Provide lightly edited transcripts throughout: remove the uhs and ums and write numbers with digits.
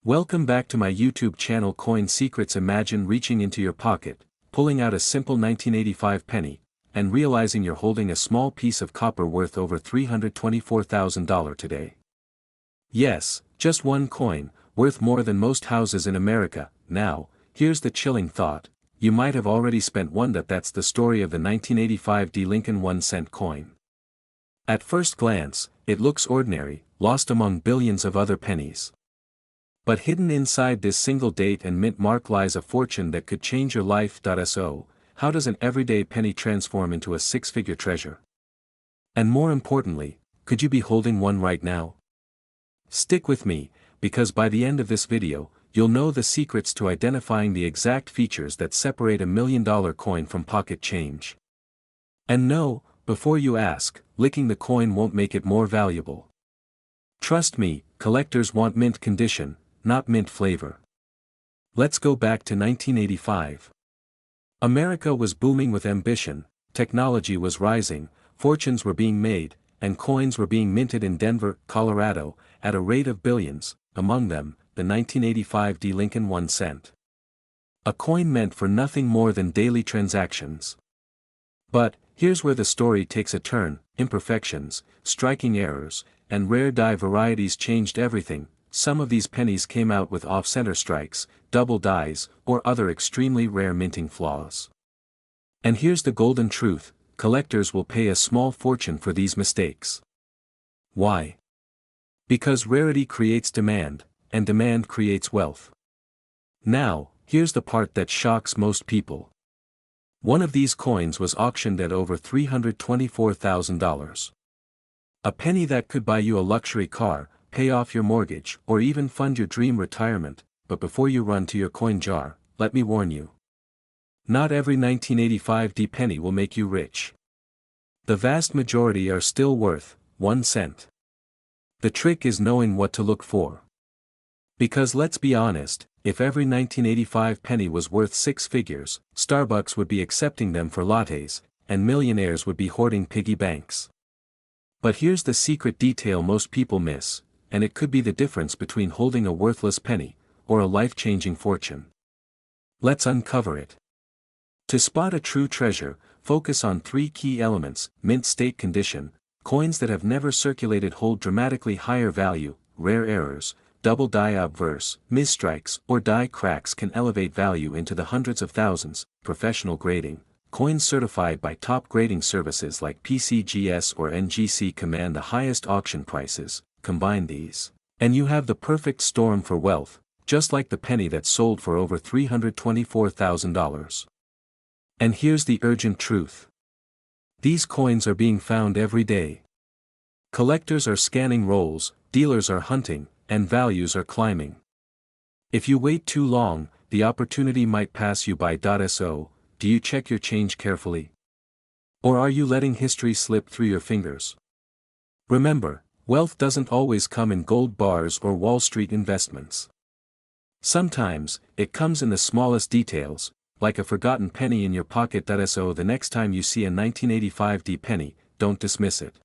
Welcome back to my YouTube channel Coin Secrets. Imagine reaching into your pocket, pulling out a simple 1985 penny, and realizing you're holding a small piece of copper worth over $324,000 today. Yes, just one coin, worth more than most houses in America. Now, here's the chilling thought: you might have already spent one. That's the story of the 1985 Lincoln 1-cent coin. At first glance, it looks ordinary, lost among billions of other pennies. But hidden inside this single date and mint mark lies a fortune that could change your life. So, how does an everyday penny transform into a six-figure treasure? And more importantly, could you be holding one right now? Stick with me, because by the end of this video, you'll know the secrets to identifying the exact features that separate a $1 million coin from pocket change. And no, before you ask, licking the coin won't make it more valuable. Trust me, collectors want mint condition, not mint flavor. Let's go back to 1985. America was booming with ambition, technology was rising, fortunes were being made, and coins were being minted in Denver, Colorado, at a rate of billions, among them, the 1985 Lincoln 1-cent. A coin meant for nothing more than daily transactions. But, here's where the story takes a turn: imperfections, striking errors, and rare die varieties changed everything. Some of these pennies came out with off-center strikes, double dies, or other extremely rare minting flaws. And here's the golden truth: collectors will pay a small fortune for these mistakes. Why? Because rarity creates demand, and demand creates wealth. Now, here's the part that shocks most people. One of these coins was auctioned at over $324,000. A penny that could buy you a luxury car, pay off your mortgage, or even fund your dream retirement. But before you run to your coin jar, let me warn you. Not every 1985 penny will make you rich. The vast majority are still worth 1 cent. The trick is knowing what to look for. Because let's be honest, if every 1985 penny was worth six figures, Starbucks would be accepting them for lattes, and millionaires would be hoarding piggy banks. But here's the secret detail most people miss, and it could be the difference between holding a worthless penny, or a life-changing fortune. Let's uncover it. To spot a true treasure, focus on three key elements: mint state condition, coins that have never circulated hold dramatically higher value, rare errors, double die obverse, misstrikes or die cracks can elevate value into the hundreds of thousands, professional grading, coins certified by top grading services like PCGS or NGC command the highest auction prices. Combine these, and you have the perfect storm for wealth, just like the penny that sold for over $324,000. And here's the urgent truth. These coins are being found every day. Collectors are scanning rolls, dealers are hunting, and values are climbing. If you wait too long, the opportunity might pass you by. So, do you check your change carefully? Or are you letting history slip through your fingers? Remember, wealth doesn't always come in gold bars or Wall Street investments. Sometimes, it comes in the smallest details, like a forgotten penny in your pocket. So the next time you see a 1985 penny, don't dismiss it.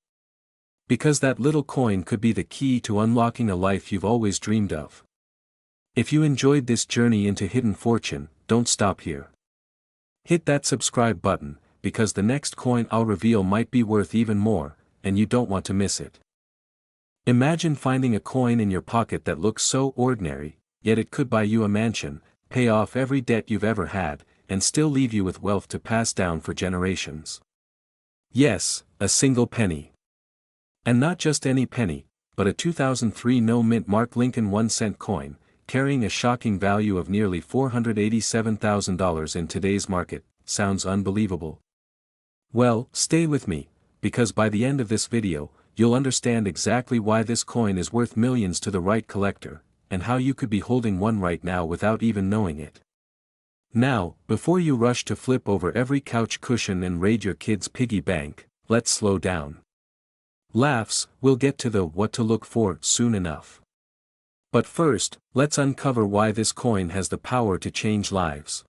Because that little coin could be the key to unlocking a life you've always dreamed of. If you enjoyed this journey into hidden fortune, don't stop here. Hit that subscribe button, because the next coin I'll reveal might be worth even more, and you don't want to miss it. Imagine finding a coin in your pocket that looks so ordinary, yet it could buy you a mansion, pay off every debt you've ever had, and still leave you with wealth to pass down for generations. Yes, a single penny. And not just any penny, but a 2003 no-mint mark Lincoln 1-cent coin, carrying a shocking value of nearly $487,000 in today's market. Sounds unbelievable? Well, stay with me, because by the end of this video, you'll understand exactly why this coin is worth millions to the right collector, and how you could be holding one right now without even knowing it. Now, before you rush to flip over every couch cushion and raid your kid's piggy bank, let's slow down. Laughs, we'll get to the what to look for soon enough. But first, let's uncover why this coin has the power to change lives.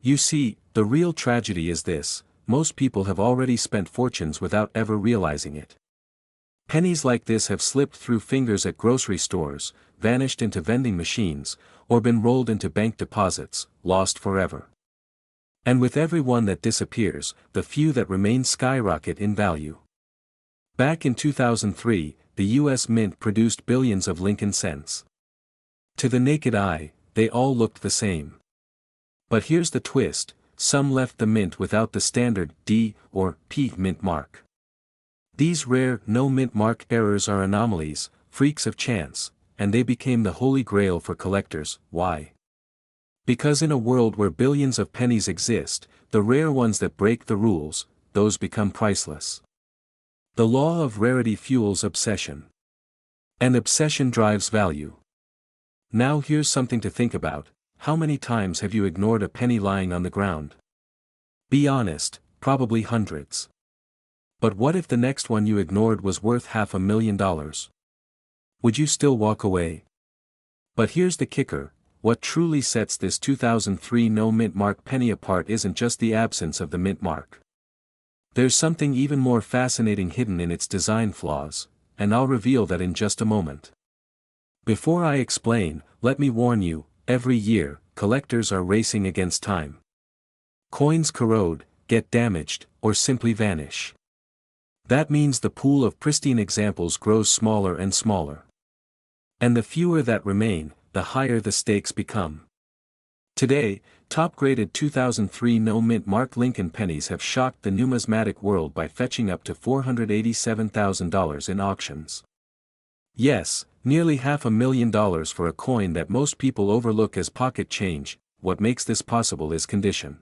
You see, the real tragedy is this: most people have already spent fortunes without ever realizing it. Pennies like this have slipped through fingers at grocery stores, vanished into vending machines, or been rolled into bank deposits, lost forever. And with every one that disappears, the few that remain skyrocket in value. Back in 2003, the U.S. Mint produced billions of Lincoln cents. To the naked eye, they all looked the same. But here's the twist: some left the mint without the standard D or P mint mark. These rare no mint mark errors are anomalies, freaks of chance, and they became the holy grail for collectors. Why? Because in a world where billions of pennies exist, the rare ones that break the rules, those become priceless. The law of rarity fuels obsession. And obsession drives value. Now here's something to think about: how many times have you ignored a penny lying on the ground? Be honest, probably hundreds. But what if the next one you ignored was worth $500,000? Would you still walk away? But here's the kicker: what truly sets this 2003 no mint mark penny apart isn't just the absence of the mint mark. There's something even more fascinating hidden in its design flaws, and I'll reveal that in just a moment. Before I explain, let me warn you, every year, collectors are racing against time. Coins corrode, get damaged, or simply vanish. That means the pool of pristine examples grows smaller and smaller. And the fewer that remain, the higher the stakes become. Today, top-graded 2003 no mint mark Lincoln pennies have shocked the numismatic world by fetching up to $487,000 in auctions. Yes, nearly $500,000 for a coin that most people overlook as pocket change. What makes this possible is condition.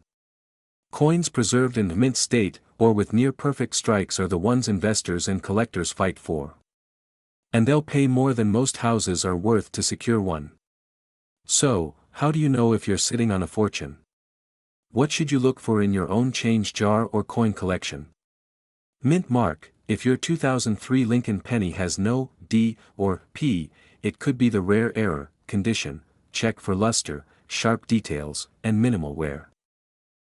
Coins preserved in mint state, or with near-perfect strikes, are the ones investors and collectors fight for. And they'll pay more than most houses are worth to secure one. So, how do you know if you're sitting on a fortune? What should you look for in your own change jar or coin collection? Mint mark: if your 2003 Lincoln penny has no D or P, it could be the rare error. Condition: check for luster, sharp details, and minimal wear.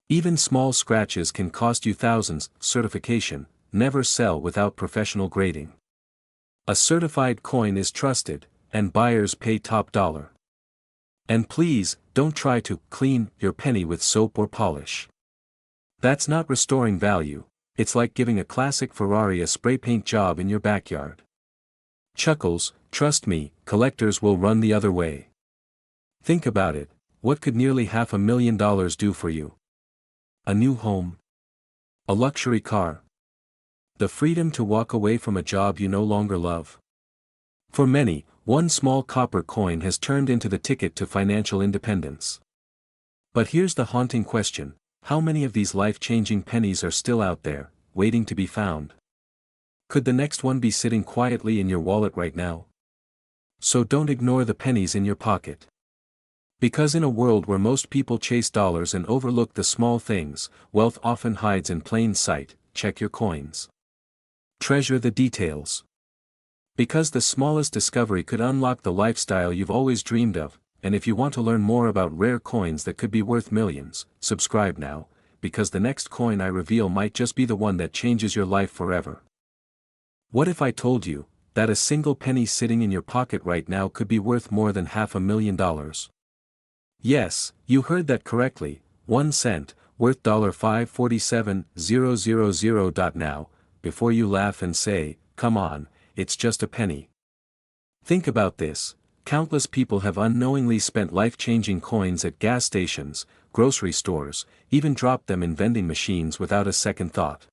Even small scratches can cost you thousands. Certification: never sell without professional grading. A certified coin is trusted, and buyers pay top dollar. And please, don't try to clean your penny with soap or polish. That's not restoring value. It's like giving a classic Ferrari a spray paint job in your backyard. Chuckles: trust me, collectors will run the other way. Think about it: what could nearly $500,000 do for you? A new home? A luxury car? The freedom to walk away from a job you no longer love? For many, one small copper coin has turned into the ticket to financial independence. But here's the haunting question: how many of these life-changing pennies are still out there, waiting to be found? Could the next one be sitting quietly in your wallet right now? So don't ignore the pennies in your pocket. Because in a world where most people chase dollars and overlook the small things, wealth often hides in plain sight. Check your coins. Treasure the details. Because the smallest discovery could unlock the lifestyle you've always dreamed of. And if you want to learn more about rare coins that could be worth millions, subscribe now, because the next coin I reveal might just be the one that changes your life forever. What if I told you that a single penny sitting in your pocket right now could be worth more than $500,000? Yes, you heard that correctly, 1 cent, worth $547,000. Now, before you laugh and say, come on, it's just a penny. Think about this: countless people have unknowingly spent life-changing coins at gas stations, grocery stores, even dropped them in vending machines without a second thought.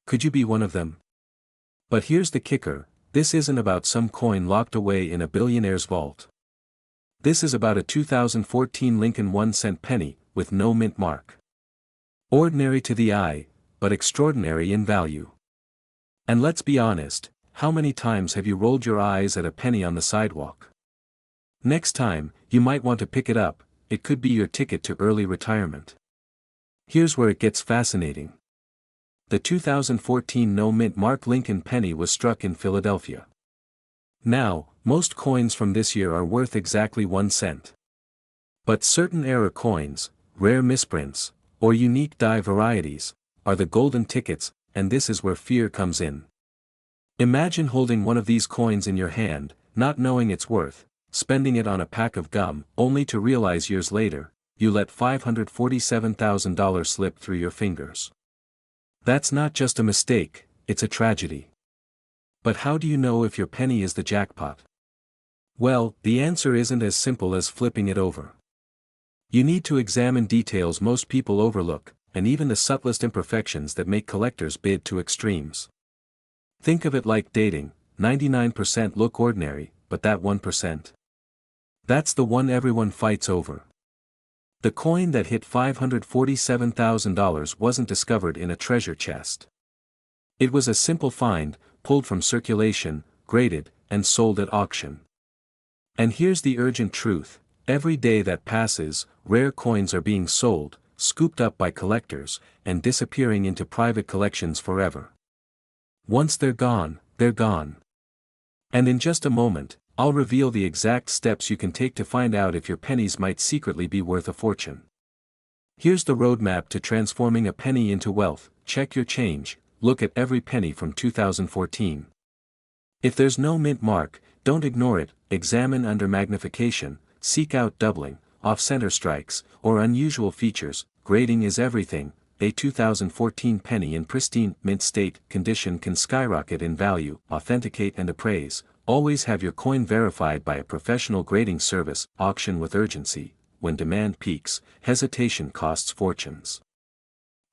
Could you be one of them? But here's the kicker: this isn't about some coin locked away in a billionaire's vault. This is about a 2014 Lincoln 1-cent penny, with no mint mark. Ordinary to the eye, but extraordinary in value. And let's be honest, how many times have you rolled your eyes at a penny on the sidewalk? Next time, you might want to pick it up. It could be your ticket to early retirement. Here's where it gets fascinating. The 2014 no mint mark Lincoln penny was struck in Philadelphia. Now, most coins from this year are worth exactly 1 cent. But certain error coins, rare misprints, or unique die varieties, are the golden tickets, and this is where fear comes in. Imagine holding one of these coins in your hand, not knowing its worth, spending it on a pack of gum, only to realize years later, you let $547,000 slip through your fingers. That's not just a mistake, it's a tragedy. But how do you know if your penny is the jackpot? Well, the answer isn't as simple as flipping it over. You need to examine details most people overlook, and even the subtlest imperfections that make collectors bid to extremes. Think of it like dating, 99% look ordinary, but that 1%. That's the one everyone fights over. The coin that hit $547,000 wasn't discovered in a treasure chest. It was a simple find, pulled from circulation, graded, and sold at auction. And here's the urgent truth: every day that passes, rare coins are being sold, scooped up by collectors, and disappearing into private collections forever. Once they're gone, they're gone. And in just a moment, I'll reveal the exact steps you can take to find out if your pennies might secretly be worth a fortune. Here's the roadmap to transforming a penny into wealth. Check your change, look at every penny from 2014. If there's no mint mark, don't ignore it, examine under magnification, seek out doubling, off-center strikes, or unusual features. Grading is everything. A 2014 penny in pristine, mint state condition can skyrocket in value. Authenticate and appraise. Always have your coin verified by a professional grading service. Auction with urgency. When demand peaks, hesitation costs fortunes.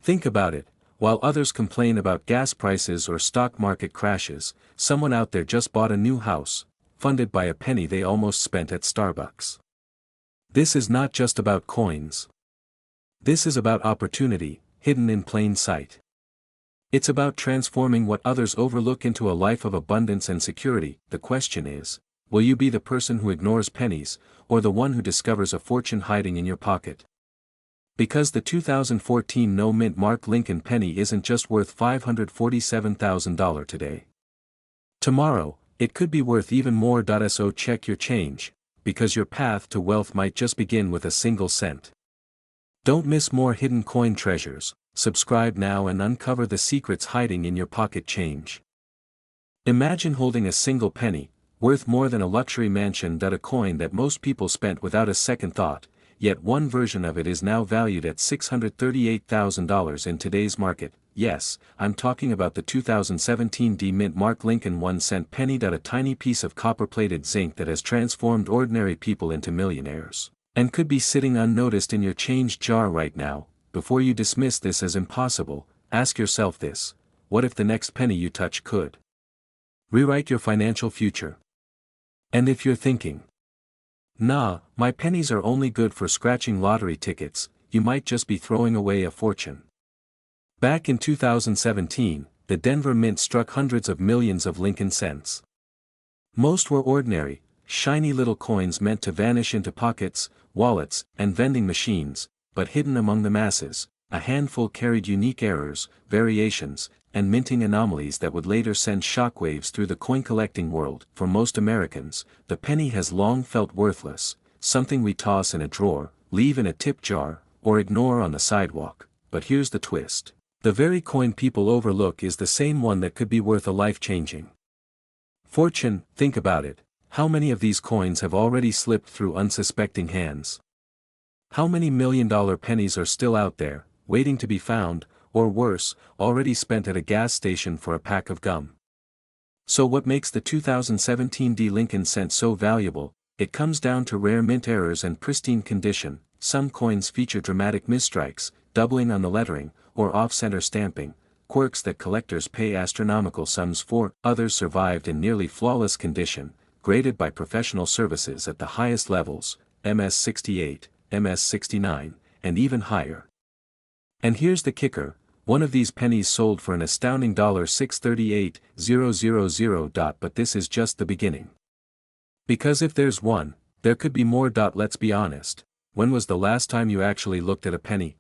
Think about it. While others complain about gas prices or stock market crashes, someone out there just bought a new house, funded by a penny they almost spent at Starbucks. This is not just about coins. This is about opportunity, hidden in plain sight. It's about transforming what others overlook into a life of abundance and security. The question is, will you be the person who ignores pennies, or the one who discovers a fortune hiding in your pocket? Because the 2014 no mint mark Lincoln penny isn't just worth $547,000 today. Tomorrow, it could be worth even more. So check your change, because your path to wealth might just begin with a single cent. Don't miss more hidden coin treasures. Subscribe now and uncover the secrets hiding in your pocket change. Imagine holding a single penny, worth more than a luxury mansion. A coin that most people spent without a second thought, yet one version of it is now valued at $638,000 in today's market. Yes, I'm talking about the 2017 D mint mark Lincoln 1-cent penny. A tiny piece of copper-plated zinc that has transformed ordinary people into millionaires, and could be sitting unnoticed in your change jar right now. Before you dismiss this as impossible, ask yourself this: what if the next penny you touch could rewrite your financial future? And if you're thinking, nah, my pennies are only good for scratching lottery tickets, you might just be throwing away a fortune. Back in 2017, the Denver Mint struck hundreds of millions of Lincoln cents. Most were ordinary, shiny little coins meant to vanish into pockets, wallets, and vending machines, but hidden among the masses, a handful carried unique errors, variations, and minting anomalies that would later send shockwaves through the coin-collecting world. For most Americans, the penny has long felt worthless, something we toss in a drawer, leave in a tip jar, or ignore on the sidewalk. But here's the twist: the very coin people overlook is the same one that could be worth a life-changing fortune. Think about it. How many of these coins have already slipped through unsuspecting hands? How many million-dollar pennies are still out there, waiting to be found, or worse, already spent at a gas station for a pack of gum? So what makes the 2017 D Lincoln cent so valuable? It comes down to rare mint errors and pristine condition. Some coins feature dramatic misstrikes, doubling on the lettering, or off-center stamping, quirks that collectors pay astronomical sums for. Others survived in nearly flawless condition, graded by professional services at the highest levels, MS-68, MS-69, and even higher. And here's the kicker: one of these pennies sold for an astounding $638,000. But this is just the beginning. Because if there's one, there could be more. Let's be honest. When was the last time you actually looked at a penny?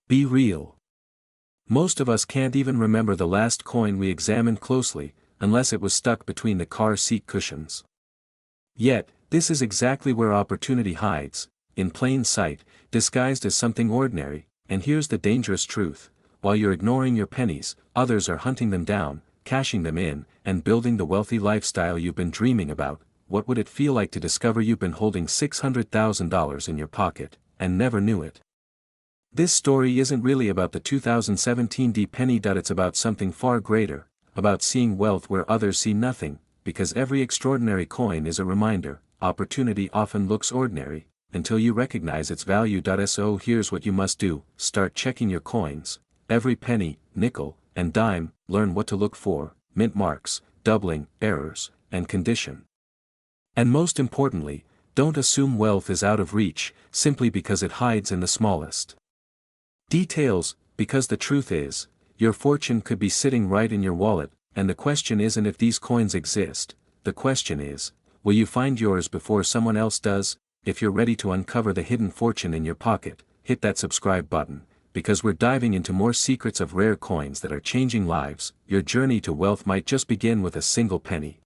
Be real. Most of us can't even remember the last coin we examined closely, unless it was stuck between the car seat cushions. Yet, this is exactly where opportunity hides, in plain sight, disguised as something ordinary. And here's the dangerous truth: while you're ignoring your pennies, others are hunting them down, cashing them in, and building the wealthy lifestyle you've been dreaming about? What would it feel like to discover you've been holding $600,000 in your pocket, and never knew it? This story isn't really about the 2017 penny. It's about something far greater, about seeing wealth where others see nothing, because every extraordinary coin is a reminder. Opportunity often looks ordinary, until you recognize its value. So here's what you must do: start checking your coins, every penny, nickel, and dime. Learn what to look for: mint marks, doubling, errors, and condition. And most importantly, don't assume wealth is out of reach, simply because it hides in the smallest details, because the truth is, your fortune could be sitting right in your wallet, and the question isn't if these coins exist, the question is, will you find yours before someone else does? If you're ready to uncover the hidden fortune in your pocket, hit that subscribe button, because we're diving into more secrets of rare coins that are changing lives. Your journey to wealth might just begin with a single penny.